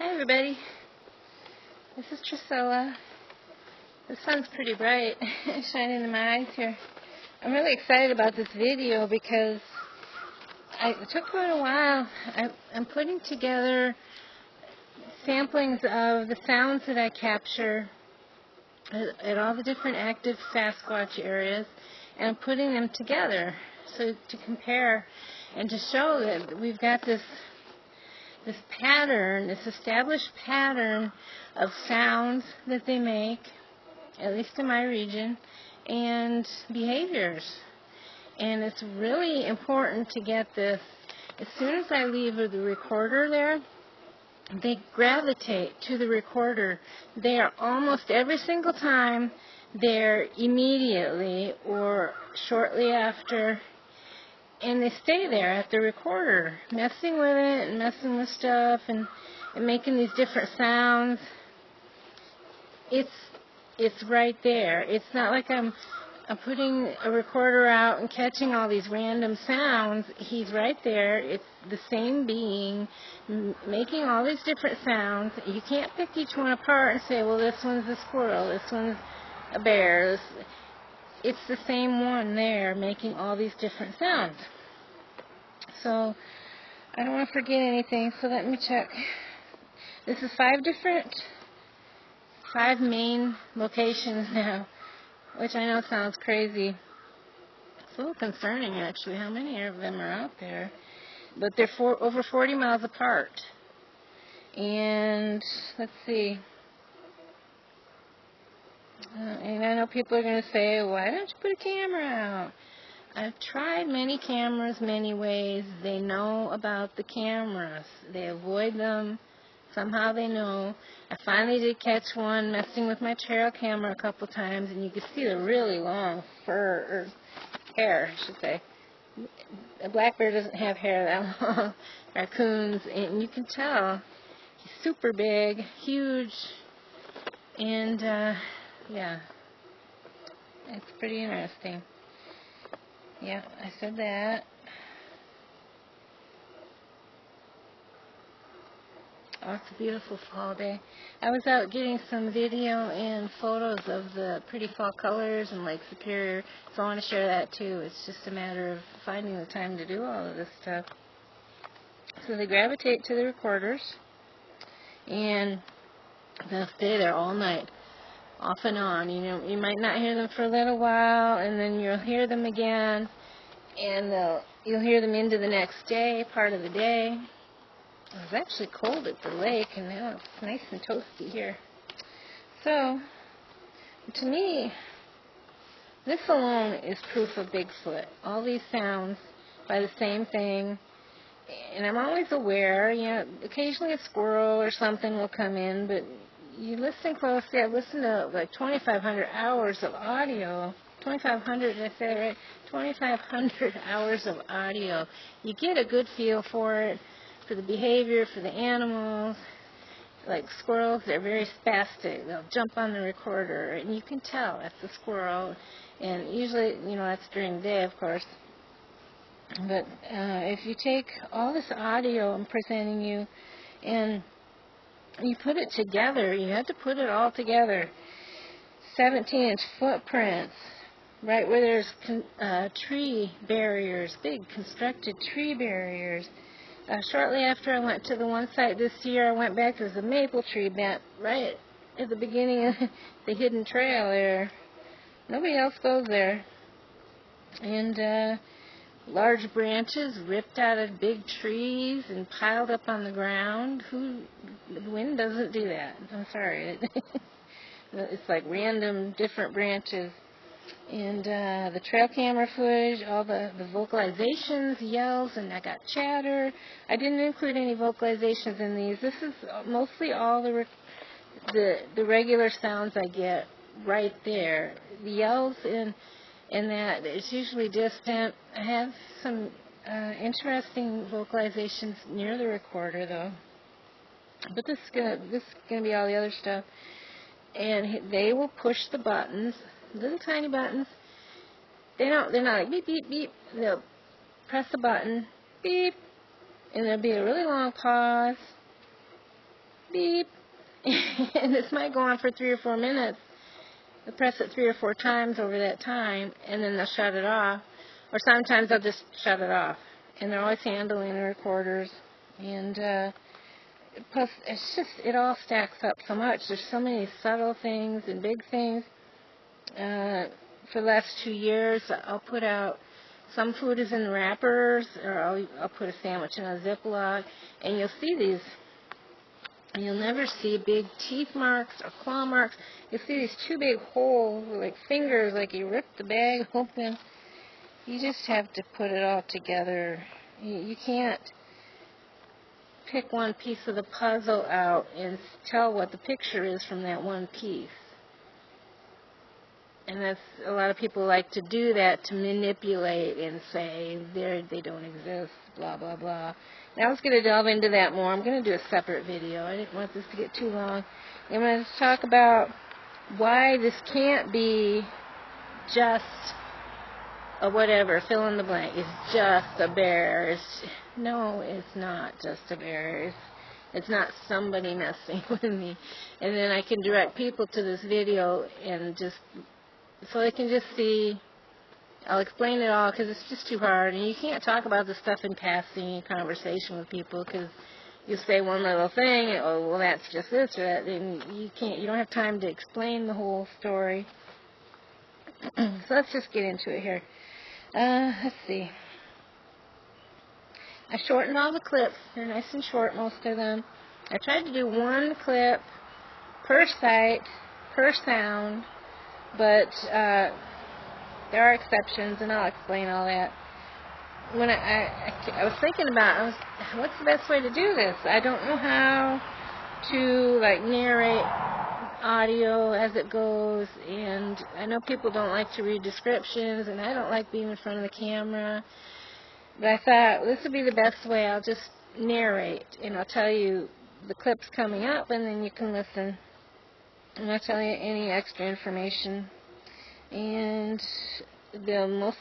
Hi everybody, this is Trisella. The sun's pretty bright, shining in my eyes here. I'm really excited about this video because it took quite a while. I'm putting together samplings of the sounds that I capture at all the different active Sasquatch areas, and I'm putting them together so to compare and to show that we've got this pattern, this established pattern of sounds that they make, at least in my region, and behaviors. And it's really important to get this. As soon as I leave the recorder there, they gravitate to the recorder. They are almost every single time there immediately or shortly after, and they stay there at the recorder, messing with it and messing with stuff and making these different sounds. It's right there. It's not like I'm putting a recorder out and catching all these random sounds. He's right there. It's the same being making all these different sounds. You can't pick each one apart and say, well, this one's a squirrel, this one's a bear. It's the same one there making all these different sounds. So I don't want to forget anything, so let me check. This is five main locations now, which I know sounds crazy. It's a little concerning, actually, how many of them are out there. But they're over 40 miles apart. And let's see. And I know people are going to say, why don't you put a camera out? I've tried many cameras many ways. They know about the cameras. They avoid them. Somehow they know. I finally did catch one messing with my trail camera a couple times, and you could see the really long fur, or hair, I should say. A black bear doesn't have hair that long. Raccoons, and you can tell he's super big, huge, and yeah, it's pretty interesting. Yeah, I said that. Oh, it's a beautiful fall day. I was out getting some video and photos of the pretty fall colors in Lake Superior, so I want to share that too. It's just a matter of finding the time to do all of this stuff. So they gravitate to the recorders, and they'll stay there all night, off and on. You know, you might not hear them for a little while, and then you'll hear them again, and you'll hear them into the next day, part of the day. It was actually cold at the lake, and now it's nice and toasty here. So, to me, this alone is proof of Bigfoot. All these sounds by the same thing, and I'm always aware, you know, occasionally a squirrel or something will come in, but you listen closely. I've listened to like 2,500 hours of audio. 2,500, did I say that right? 2,500 hours of audio. You get a good feel for it, for the behavior, for the animals. Like squirrels, they're very spastic. They'll jump on the recorder, and you can tell that's a squirrel. And usually, you know, that's during the day, of course. But if you take all this audio I'm presenting you, and you put it together, you have to put it all together. 17-inch footprints, right where there's tree barriers, big constructed tree barriers. Shortly after I went to the one site this year, I went back. There was a maple tree bent right at the beginning of the hidden trail there. Nobody else goes there. And large branches ripped out of big trees and piled up on the ground. The wind doesn't do that. I'm sorry. It's like random different branches. And the trail camera footage, all the vocalizations, yells, and I got chatter. I didn't include any vocalizations in these. This is mostly all the regular sounds I get right there. The yells and that, it's usually distant. I have some interesting vocalizations near the recorder, though. But this is gonna be all the other stuff. And they will push the buttons, little tiny buttons. They're not like beep, beep, beep. They'll press the button, beep, and there'll be a really long pause, beep. And this might go on for 3 or 4 minutes. They'll press it 3 or 4 times over that time, and then they'll shut it off. Or sometimes they'll just shut it off. And they're always handling the recorders. And plus, it's just, it all stacks up so much. There's so many subtle things and big things. For the last 2 years, I'll put out, some food is in wrappers, or I'll put a sandwich in a Ziploc, and you'll see these. You'll never see big teeth marks or claw marks. You'll see these 2 big holes, like fingers, like you ripped the bag open. You just have to put it all together. You can't pick one piece of the puzzle out and tell what the picture is from that one piece. And that's, a lot of people like to do that to manipulate and say they don't exist, blah, blah, blah. And I was going to delve into that more. I'm going to do a separate video. I didn't want this to get too long. I'm going to talk about why this can't be just a whatever, fill in the blank. It's just a bear. No, it's not just a bear. It's not somebody messing with me. And then I can direct people to this video and just, so they can just see. I'll explain it all because it's just too hard. And you can't talk about this stuff in passing in conversation with people because you say one little thing, oh, well, that's just this or that, and you don't have time to explain the whole story. So let's just get into it here. Let's see. I shortened all the clips. They're nice and short, most of them. I tried to do 1 clip per site, per sound, but there are exceptions, and I'll explain all that. When I was thinking about, what's the best way to do this? I don't know how to narrate audio as it goes, and I know people don't like to read descriptions, and I don't like being in front of the camera. But I thought, well, this would be the best way. I'll just narrate, and I'll tell you the clips coming up, and then you can listen. And I'll tell you any extra information. And they'll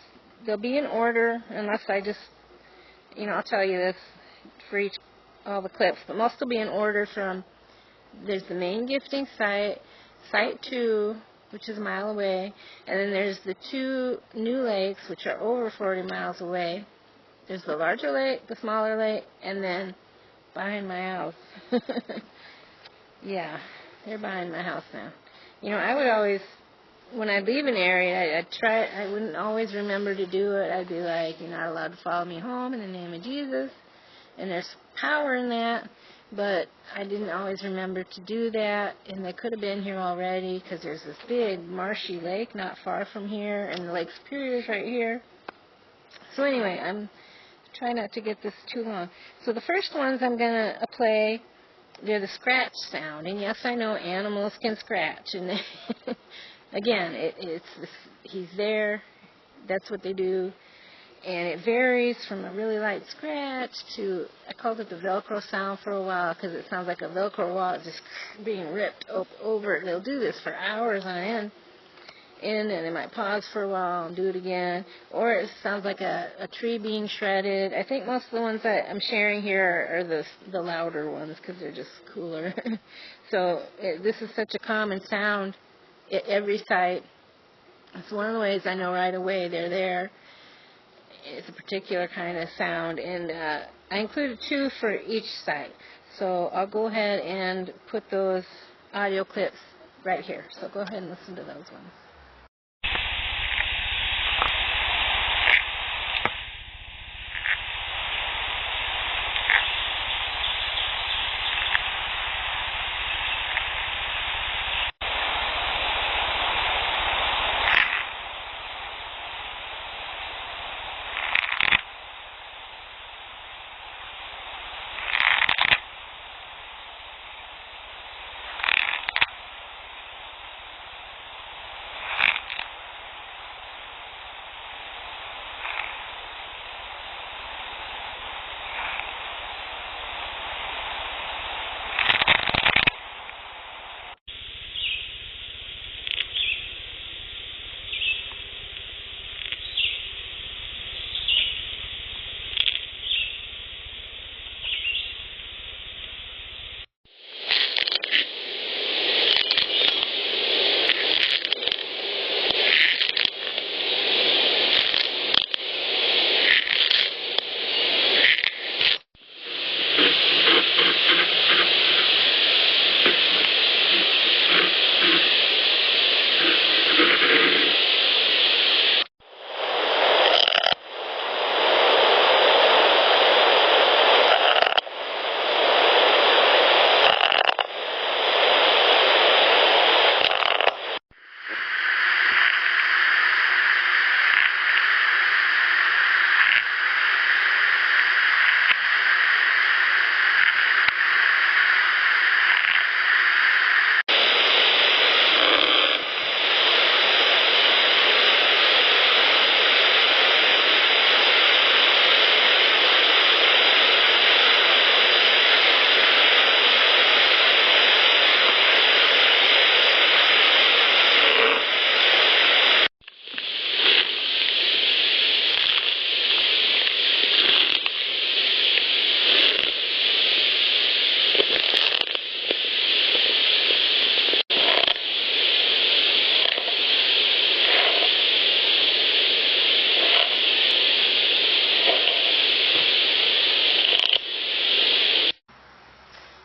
be in order, unless I just, I'll tell you this for all the clips, but most will be in order from, there's the main gifting site, site 2, which is a mile away, and then there's the 2 new lakes, which are over 40 miles away. There's the larger lake, the smaller lake, and then behind my house. Yeah, they're behind my house now. I would always, when I leave an area, I wouldn't always remember to do it. I'd be like, you're not allowed to follow me home in the name of Jesus. And there's power in that, but I didn't always remember to do that. And they could have been here already because there's this big marshy lake not far from here, and the Lake Superior is right here. So anyway, I'm trying not to get this too long. So the first ones I'm going to play, they're the scratch sound. And yes, I know animals can scratch. And again, he's there. That's what they do. And it varies from a really light scratch to, I called it the Velcro sound for a while because it sounds like a Velcro wall just being ripped over. They'll do this for hours on end. And then they might pause for a while and do it again. Or it sounds like a tree being shredded. I think most of the ones that I'm sharing here are the louder ones because they're just cooler. So this is such a common sound at every site. It's one of the ways I know right away they're there. It's a particular kind of sound. And I included 2 for each site. So I'll go ahead and put those audio clips right here. So go ahead and listen to those ones.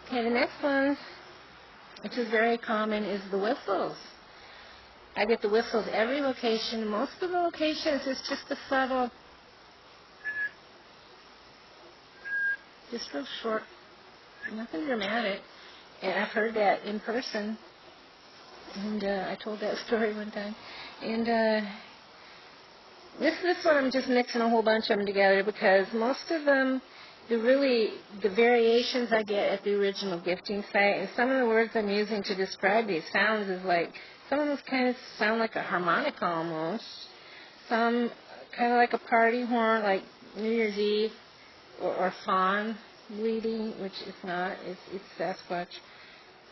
Okay, the next one, which is very common, is the whistles. I get the whistles every location. Most of the locations is just a subtle, just real short, nothing dramatic. And I've heard that in person. And I told that story one time. And this one I'm just mixing a whole bunch of them together because most of them, the variations I get at the original gifting site, and some of the words I'm using to describe these sounds is like, some of them kind of sound like a harmonica almost. Some kind of like a party horn, like New Year's Eve, or fawn bleeding, which it's not. It's Sasquatch.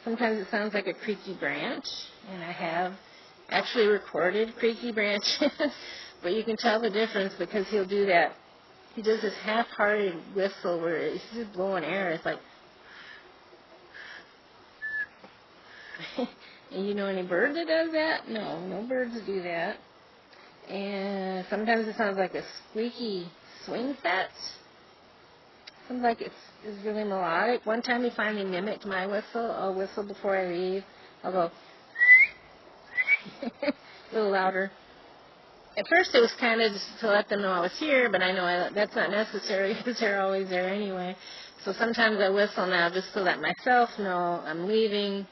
Sometimes it sounds like a creaky branch, and I have actually recorded creaky branches, but you can tell the difference because he'll do that. He does this half-hearted whistle where he's just blowing air. It's like, and you know any bird that does that? No, no birds do that. And sometimes it sounds like a squeaky swing set. Sounds like it's really melodic. One time he finally mimicked my whistle. I'll whistle before I leave. I'll go a little louder. At first it was kind of just to let them know I was here, but I know that's not necessary because they're always there anyway. So sometimes I whistle now just to let myself know I'm leaving.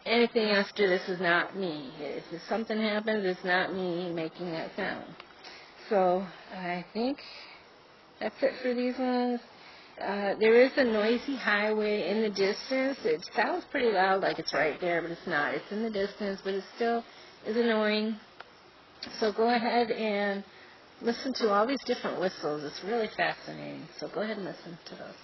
Anything after this is not me. If something happens, it's not me making that sound. So I think that's it for these ones. There is a noisy highway in the distance. It sounds pretty loud like it's right there, but it's not. It's in the distance, but it still is annoying. So go ahead and listen to all these different whistles. It's really fascinating. So go ahead and listen to those.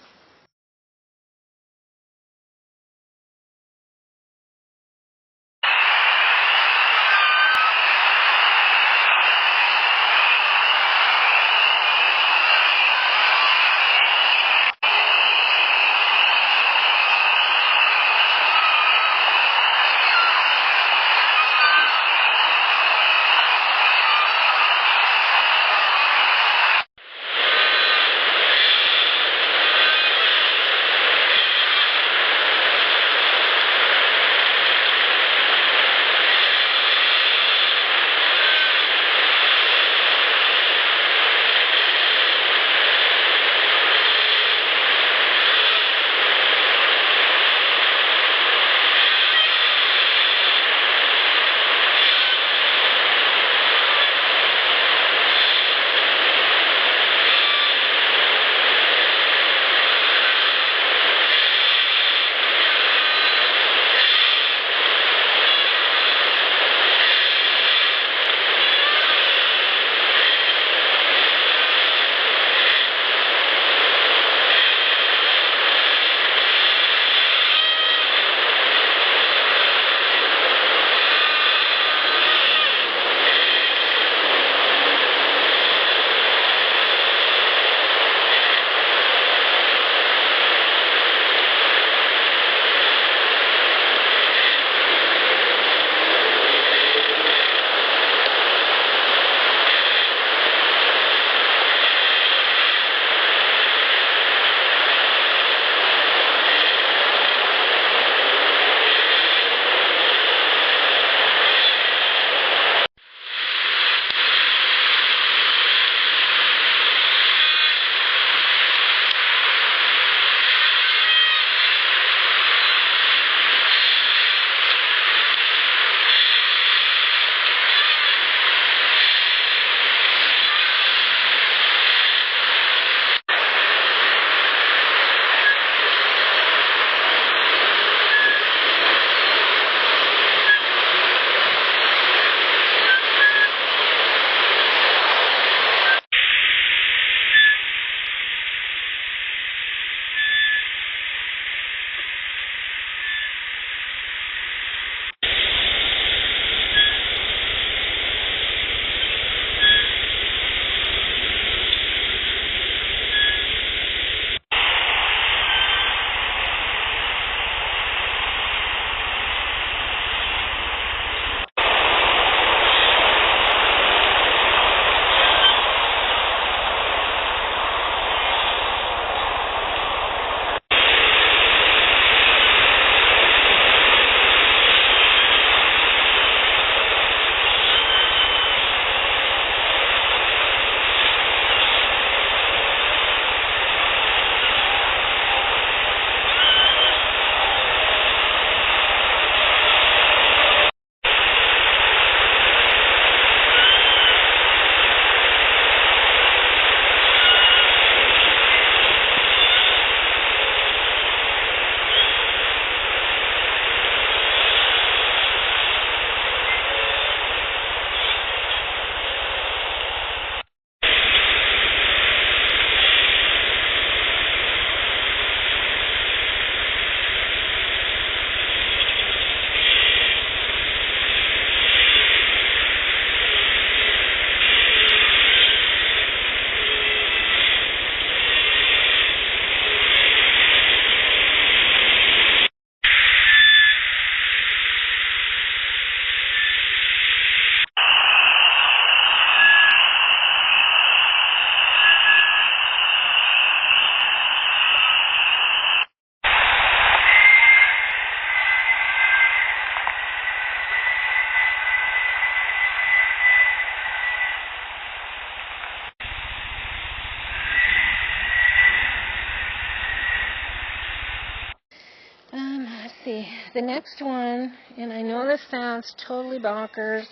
see, the next one, and I know this sounds totally bonkers.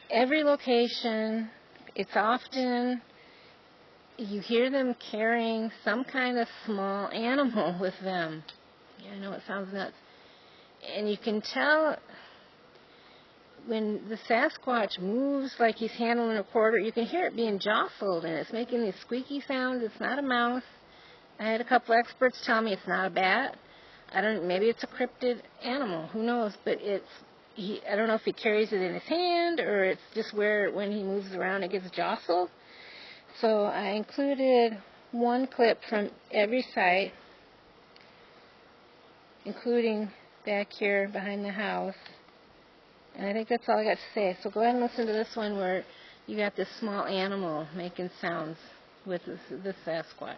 Every location, it's often, you hear them carrying some kind of small animal with them. Yeah, I know it sounds nuts. And you can tell when the Sasquatch moves like he's handling a quarter, you can hear it being jostled, and it's making these squeaky sounds. It's not a mouse. I had a couple experts tell me it's not a bat. Maybe it's a cryptid animal. Who knows? But I don't know if he carries it in his hand or it's just where when he moves around it gets jostled. So I included one clip from every site, including back here behind the house. And I think that's all I got to say. So go ahead and listen to this one where you got this small animal making sounds with this Sasquatch.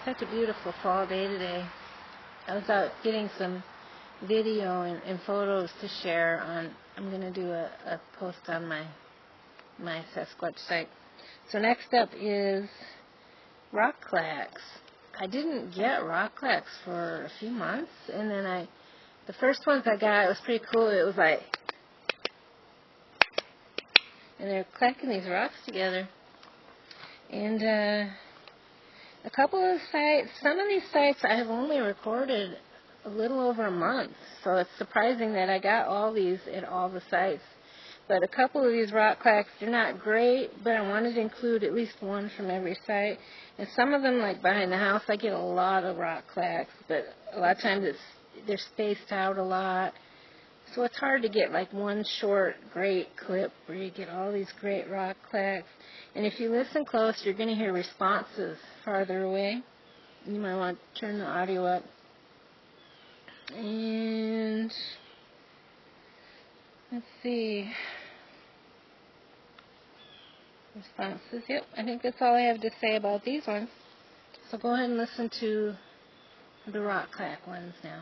Such a beautiful fall day today. I was out getting some video and photos to share on. I'm going to do a post on my Sasquatch site. So next up is rock clacks. I didn't get rock clacks for a few months, and then the first ones I got, it was pretty cool. It was like, and they're clacking these rocks together. And a couple of sites, some of these sites I have only recorded a little over a month, so it's surprising that I got all these at all the sites. But a couple of these rock clacks, they're not great, but I wanted to include at least one from every site. And some of them, like behind the house, I get a lot of rock clacks, but a lot of times they're spaced out a lot. So it's hard to get like one short, great clip where you get all these great rock clacks. And if you listen close, you're going to hear responses farther away. You might want to turn the audio up. And let's see. Responses. Yep, I think that's all I have to say about these ones. So go ahead and listen to the rock clack ones now.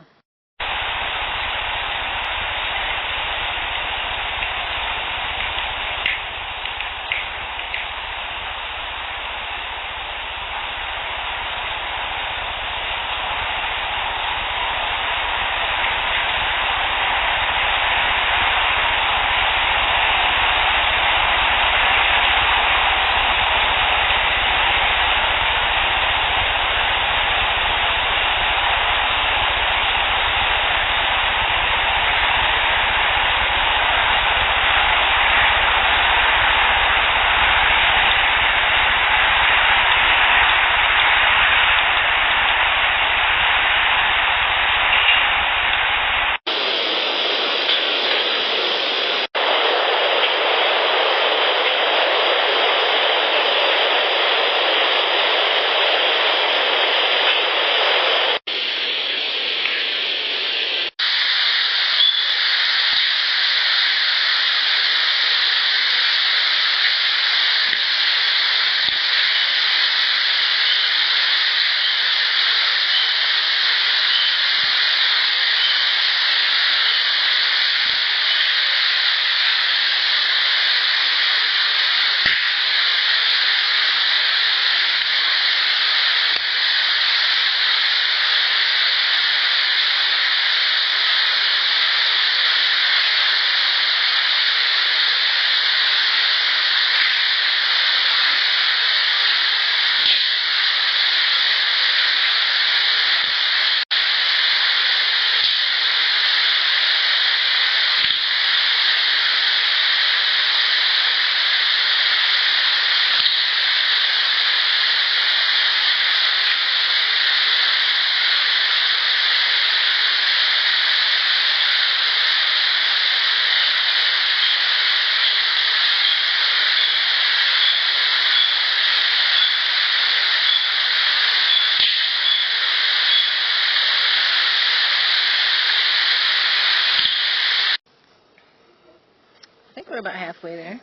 I think we're about halfway there.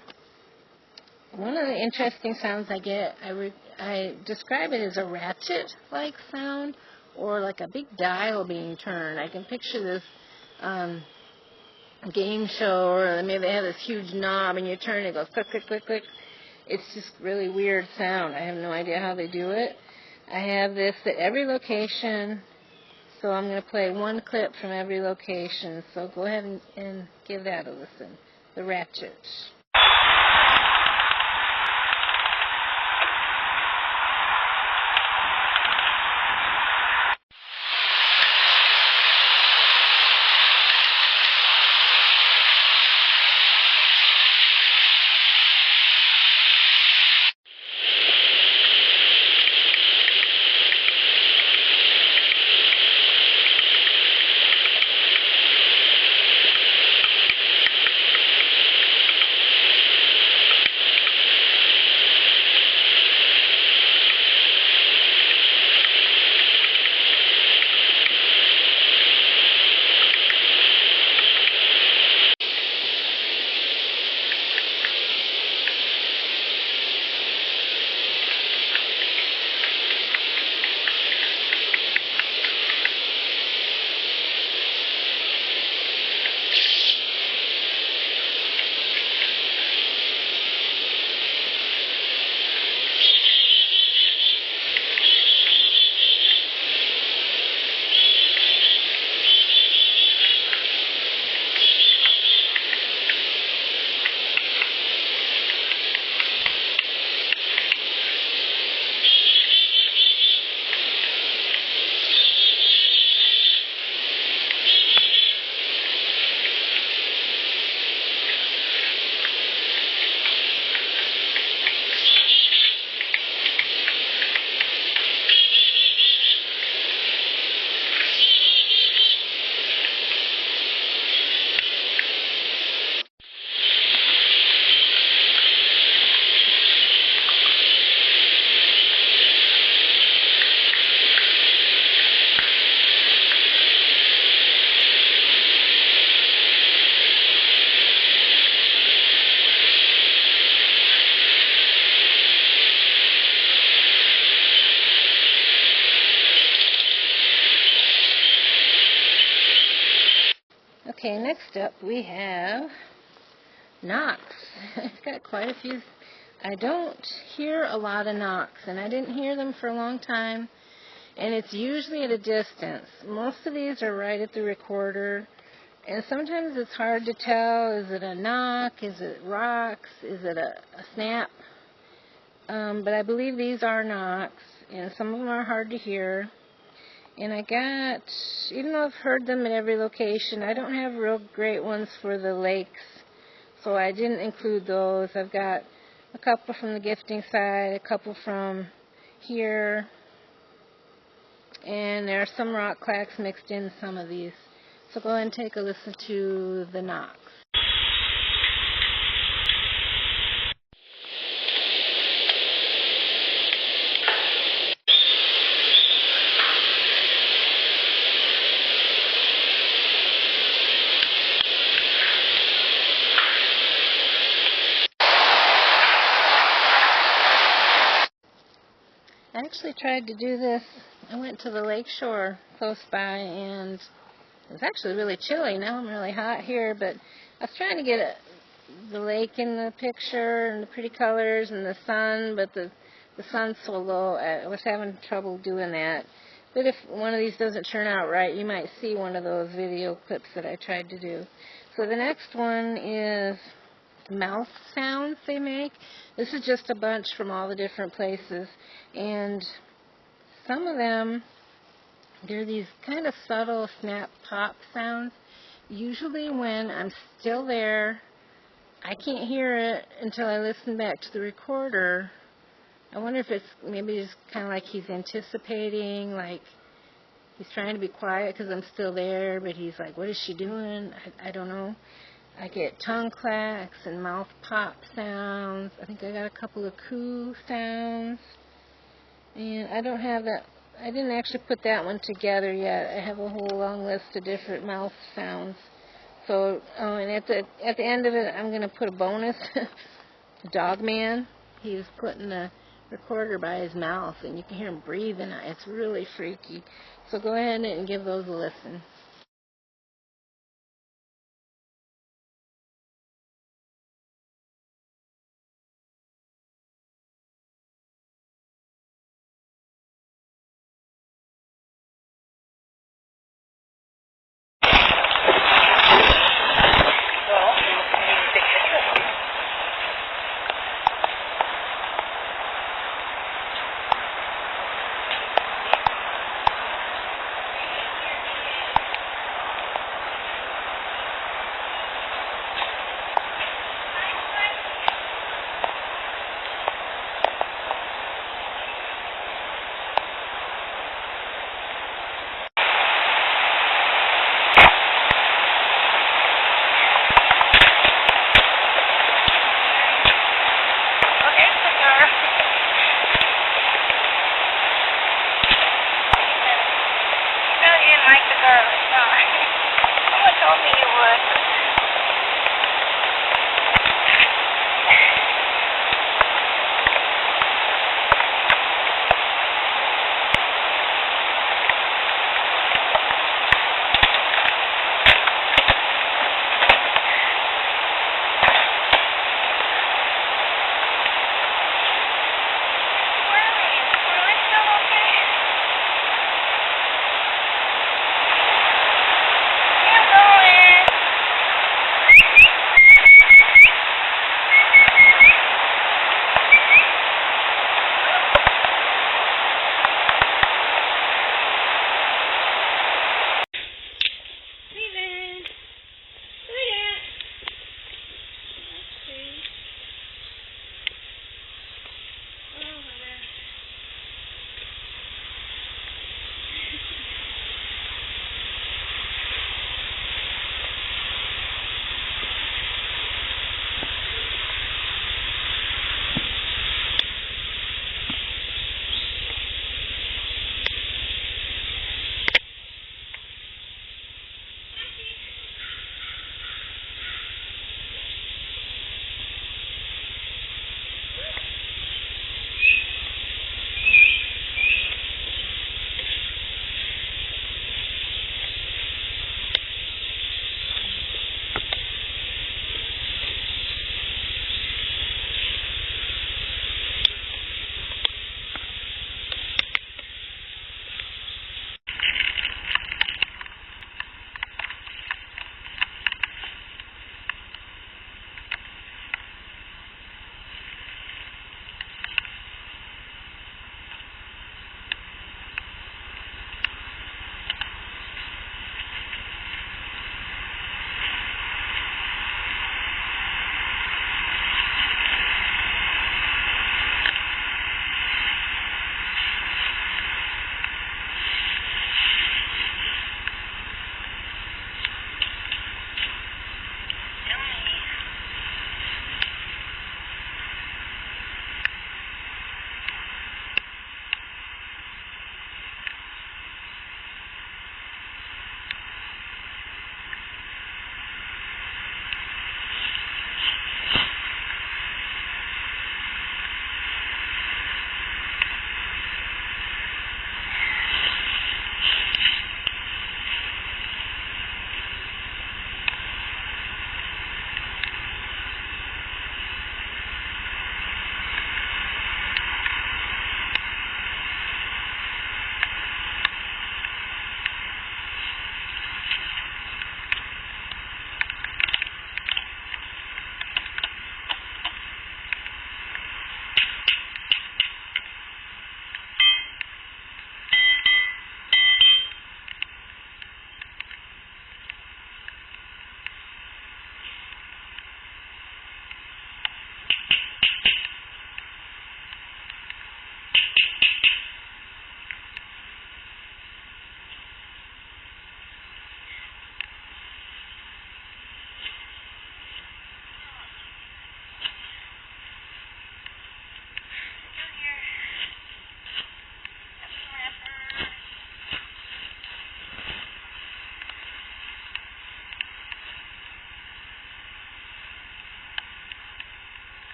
One of the interesting sounds I get, I describe it as a ratchet-like sound, or like a big dial being turned. I can picture this game show, or maybe they have this huge knob and you turn it, it goes click, click, click, click. It's just really weird sound. I have no idea how they do it. I have this at every location, so I'm going to play one clip from every location. So go ahead and give that a listen. The ratchet. Okay, next up we have knocks. I've got quite a few. I don't hear a lot of knocks, and I didn't hear them for a long time, and it's usually at a distance. Most of these are right at the recorder, and sometimes it's hard to tell. Is it a knock? Is it rocks? Is it a snap? But I believe these are knocks, and some of them are hard to hear. And I got, even though I've heard them at every location, I don't have real great ones for the lakes, so I didn't include those. I've got a couple from the gifting side, a couple from here, and there are some rock clacks mixed in some of these. So go ahead and take a listen to the knocks. I actually tried to do this. I went to the lake shore close by, and it was actually really chilly. Now I'm really hot here, but I was trying to get the lake in the picture and the pretty colors and the sun, but the sun's so low, I was having trouble doing that. But if one of these doesn't turn out right, you might see one of those video clips that I tried to do. So the next one is mouth sounds they make. This is just a bunch from all the different places, and some of them, they're these kind of subtle snap pop sounds. Usually when I'm still there, I can't hear it until I listen back to the recorder. I wonder if it's maybe just kind of like he's anticipating, like he's trying to be quiet because I'm still there, but he's like, what is she doing? I don't know. I get tongue clacks and mouth pop sounds. I think I got a couple of coo sounds. And I don't have that. I didn't actually put that one together yet. I have a whole long list of different mouth sounds. So, and at the end of it, I'm going to put a bonus. Dogman. He's putting the recorder by his mouth, and you can hear him breathing. It's really freaky. So go ahead and give those a listen.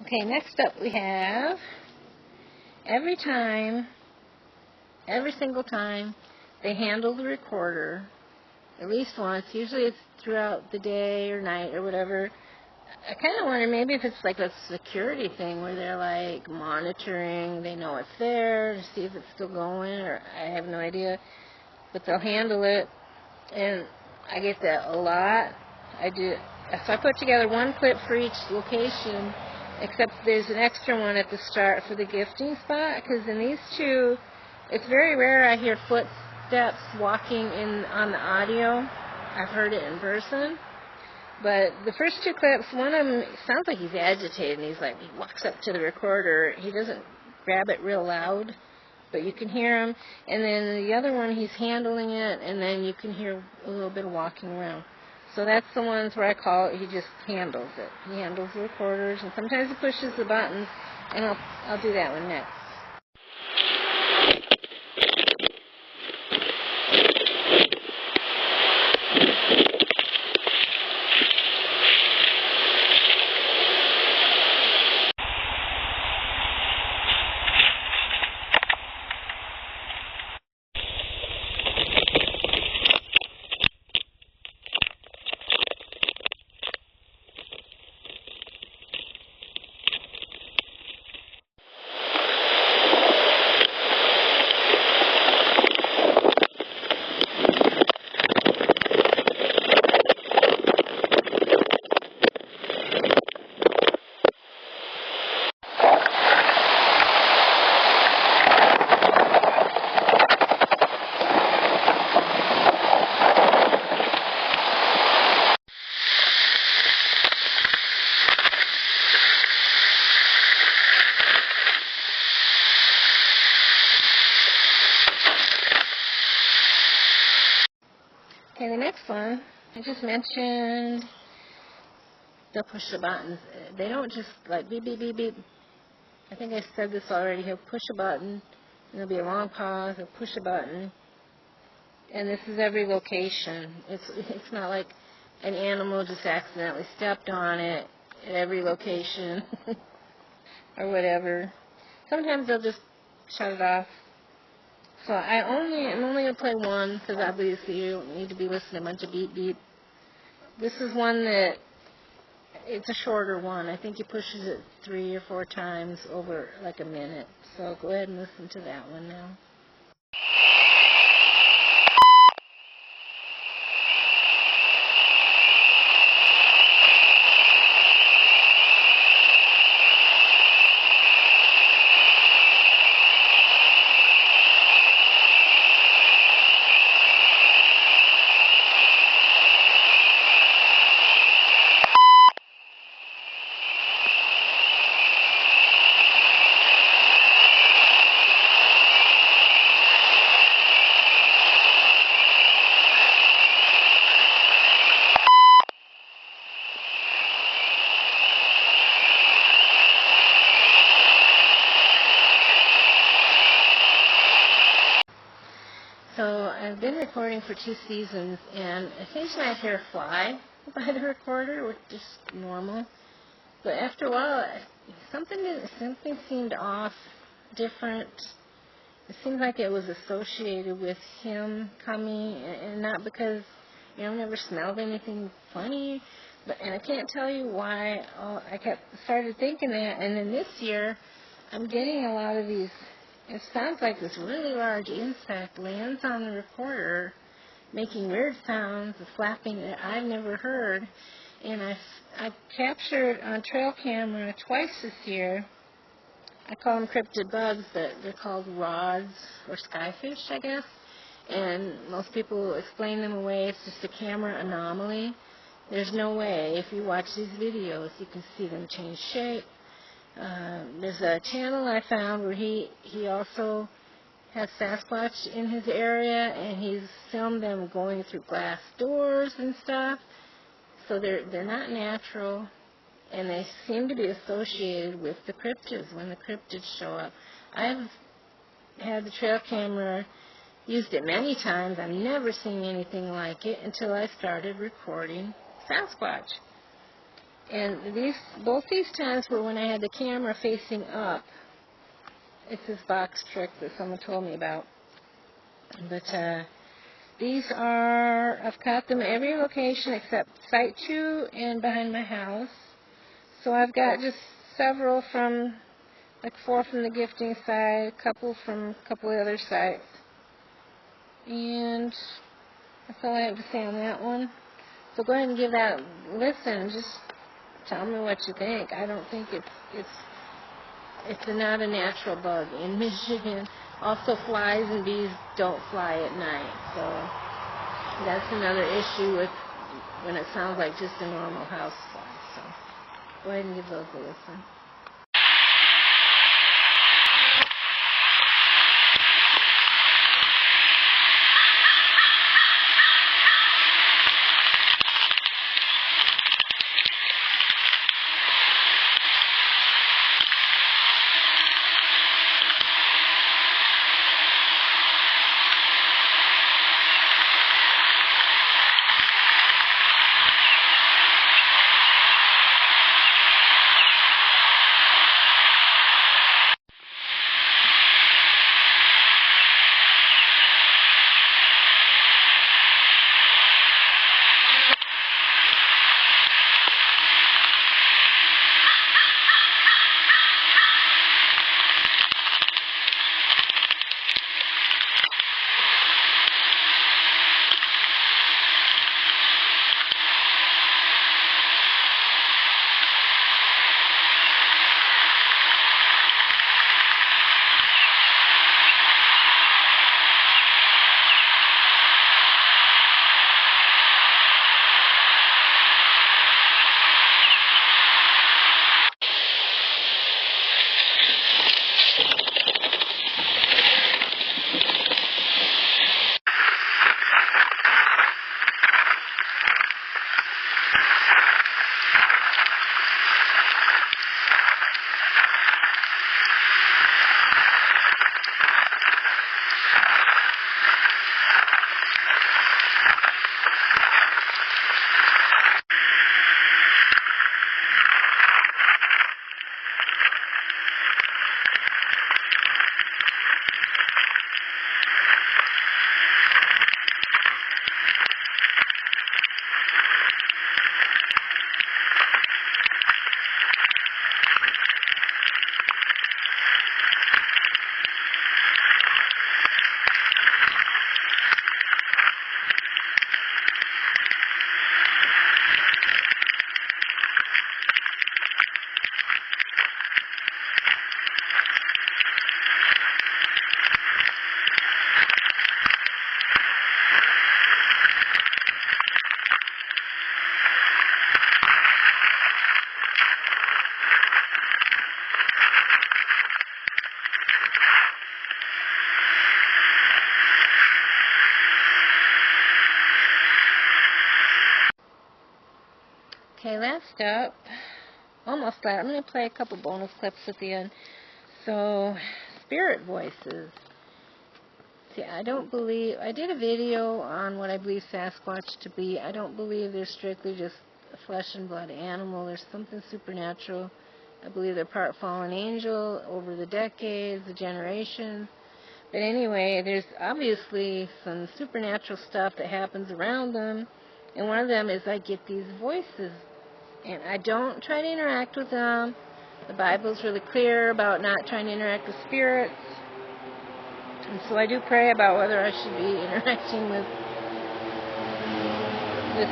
Okay, next up we have every single time they handle the recorder, at least once, usually it's throughout the day or night or whatever. I kind of wonder maybe if it's like a security thing where they're like monitoring, they know it's there to see if it's still going, or I have no idea, but they'll handle it, and I get that a lot. I do. So I put together one clip for each location, except there's an extra one at the start for the gifting spot, because in these two, it's very rare I hear footsteps walking in on the audio. I've heard it in person. But the first two clips, one of them sounds like he's agitated, and he walks up to the recorder. He doesn't grab it real loud, but you can hear him. And then the other one, he's handling it, and then you can hear a little bit of walking around. So that's the ones where I call it, he just handles it. He handles the recorders, and sometimes he pushes the buttons, and I'll do that one next. Okay, the next one, I just mentioned they'll push the buttons. They don't just like beep, beep, beep, beep. I think I said this already. He'll push a button, and there'll be a long pause. He'll push a button, and this is every location. It's not like an animal just accidentally stepped on it at every location or whatever. Sometimes they'll just shut it off. So I'm only going to play one, because obviously you don't need to be listening to a bunch of beep beep. This is one that, it's a shorter one. I think he pushes it 3 or 4 times over like a minute. So go ahead and listen to that one now. So I've been recording for 2 seasons, and occasionally I hear a fly by the recorder, which is normal. But after a while, something seemed off, different. It seemed like it was associated with him coming, and not because, I never smelled anything funny. And I can't tell you why. I started thinking that, and then this year, I'm getting a lot of these. It sounds like this really large insect lands on the recorder, making weird sounds, the flapping that I've never heard. And I've captured on trail camera twice this year. I call them cryptid bugs, but they're called rods or skyfish, I guess. And most people explain them away. It's just a camera anomaly. There's no way, if you watch these videos, you can see them change shape. There's a channel I found where he also has Sasquatch in his area, and he's filmed them going through glass doors and stuff. So they're not natural, and they seem to be associated with the cryptids when the cryptids show up. I've had the trail camera, used it many times. I've never seen anything like it until I started recording Sasquatch. And both these times were when I had the camera facing up. It's this box trick that someone told me about. But these are, I've caught them at every location except Site 2 and behind my house. So I've got just several from, like 4 from the gifting side, a couple from a couple of other sites. And that's all I have to say on that one. So go ahead and give that a listen. Just tell me what you think. I don't think it's not a natural bug in Michigan. Also, flies and bees don't fly at night. So that's another issue with when it sounds like just a normal house fly. So go ahead and give those a listen. Okay, last up, almost last, I'm going to play a couple bonus clips at the end. So, spirit voices. See, I did a video on what I believe Sasquatch to be. I don't believe they're strictly just a flesh and blood animal. There's something supernatural. I believe they're part fallen angel over the decades, the generations. But anyway, there's obviously some supernatural stuff that happens around them. And one of them is I get these voices. And I don't try to interact with them. The Bible's really clear about not trying to interact with spirits. And so I do pray about whether I should be interacting with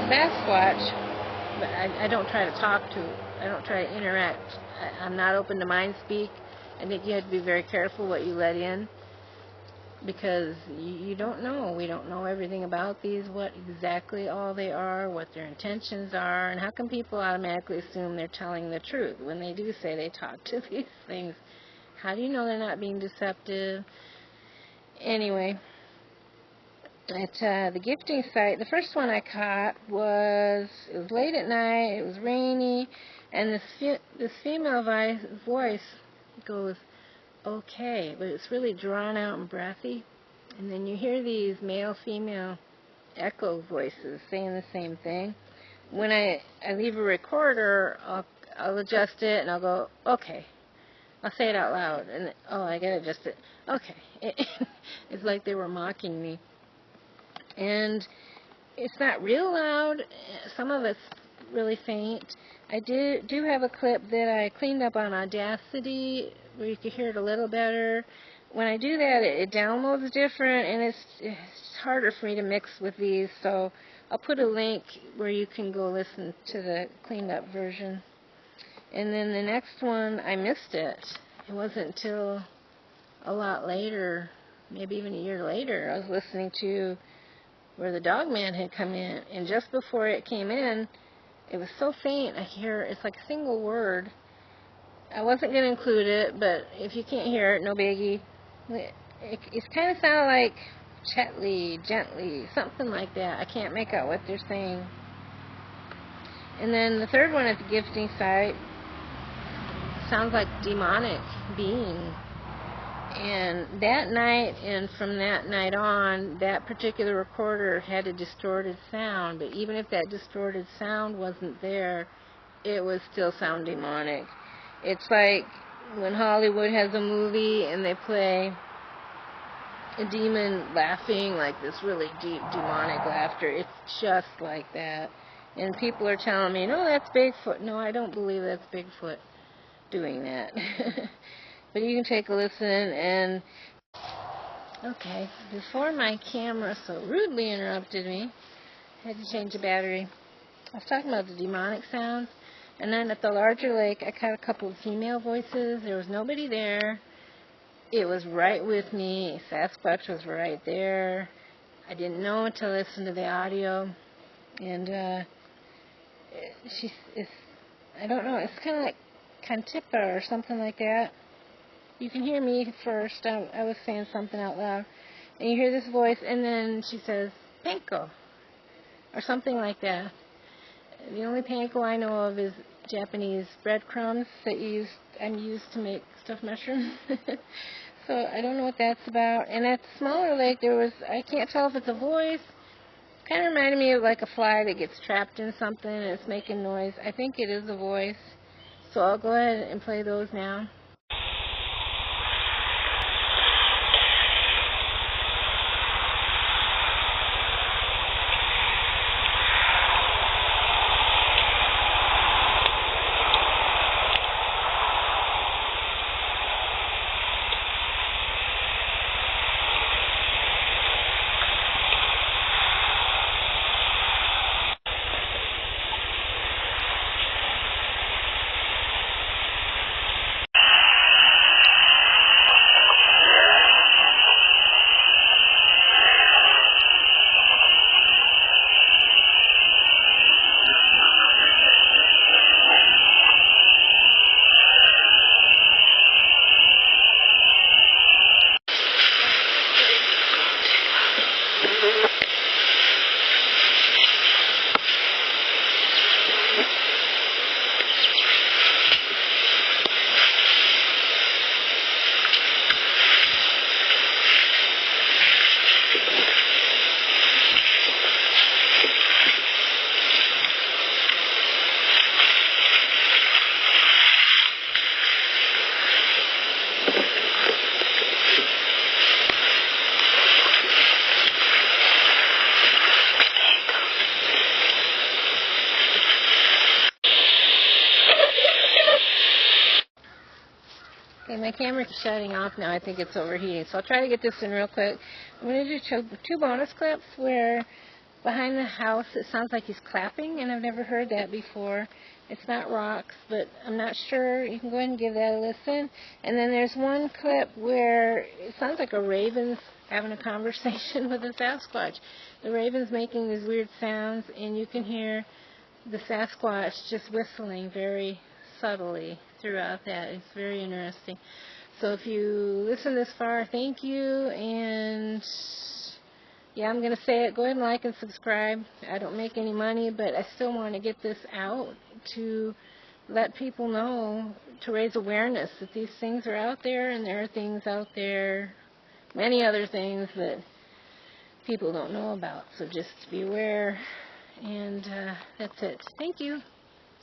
Sasquatch. But I don't try to talk to it. I don't try to interact. I'm not open to mind speak. I think you have to be very careful what you let in. Because you don't know. We don't know everything about these, what exactly all they are, what their intentions are, and how can people automatically assume they're telling the truth when they do say they talk to these things? How do you know they're not being deceptive? Anyway, at the gifting site, the first one I caught it was late at night, it was rainy, and this female voice goes, okay, but it's really drawn out and breathy. And then you hear these male-female echo voices saying the same thing. when I leave a recorder, I'll adjust it and I'll go, okay. I'll say it out loud, and I gotta adjust it. Okay. It's like they were mocking me. And it's not real loud. Some of it's really faint. I do have a clip that I cleaned up on Audacity where you can hear it a little better. When I do that, it downloads different, and it's harder for me to mix with these, so I'll put a link where you can go listen to the cleaned up version. And then the next one, I missed it. It wasn't until a lot later, maybe even a year later, I was listening to where the Dogman had come in, and just before it came in, it was so faint, I hear it's like a single word. I wasn't going to include it, but if you can't hear it, no biggie. It kind of sounded like chesly, gently, something like that. I can't make out what they're saying. And then the third one at the gifting site sounds like demonic being. And that night, and from that night on, that particular recorder had a distorted sound. But even if that distorted sound wasn't there, it would still sound demonic. It's like when Hollywood has a movie and they play a demon laughing, like this really deep demonic laughter. It's just like that. And people are telling me, no, that's Bigfoot. No, I don't believe that's Bigfoot doing that. But you can take a listen. And okay, before my camera so rudely interrupted me, I had to change the battery. I was talking about the demonic sounds. And then at the larger lake, I caught a couple of female voices. There was nobody there. It was right with me. Sasquatch was right there. I didn't know until I listened to the audio. And I don't know, it's kind of like contipa or something like that. You can hear me first. I was saying something out loud. And you hear this voice, and then she says, panko, or something like that. The only panko I know of is Japanese breadcrumbs that I'm used to make stuffed mushrooms. So I don't know what that's about. And at the smaller lake, I can't tell if it's a voice. Kind of reminded me of like a fly that gets trapped in something and it's making noise. I think it is a voice. So I'll go ahead and play those now. Okay, my camera's shutting off now. I think it's overheating. So I'll try to get this in real quick. I'm going to do two bonus clips where behind the house it sounds like he's clapping, and I've never heard that before. It's not rocks, but I'm not sure. You can go ahead and give that a listen. And then there's one clip where it sounds like a raven's having a conversation with a Sasquatch. The raven's making these weird sounds, and you can hear the Sasquatch just whistling very subtly throughout that. It's very interesting. So if you listen this far, thank you. And yeah, I'm going to say it. Go ahead and like and subscribe. I don't make any money, but I still want to get this out to let people know, to raise awareness that these things are out there, and there are things out there, many other things that people don't know about. So just be aware And that's it. Thank you.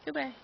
Goodbye.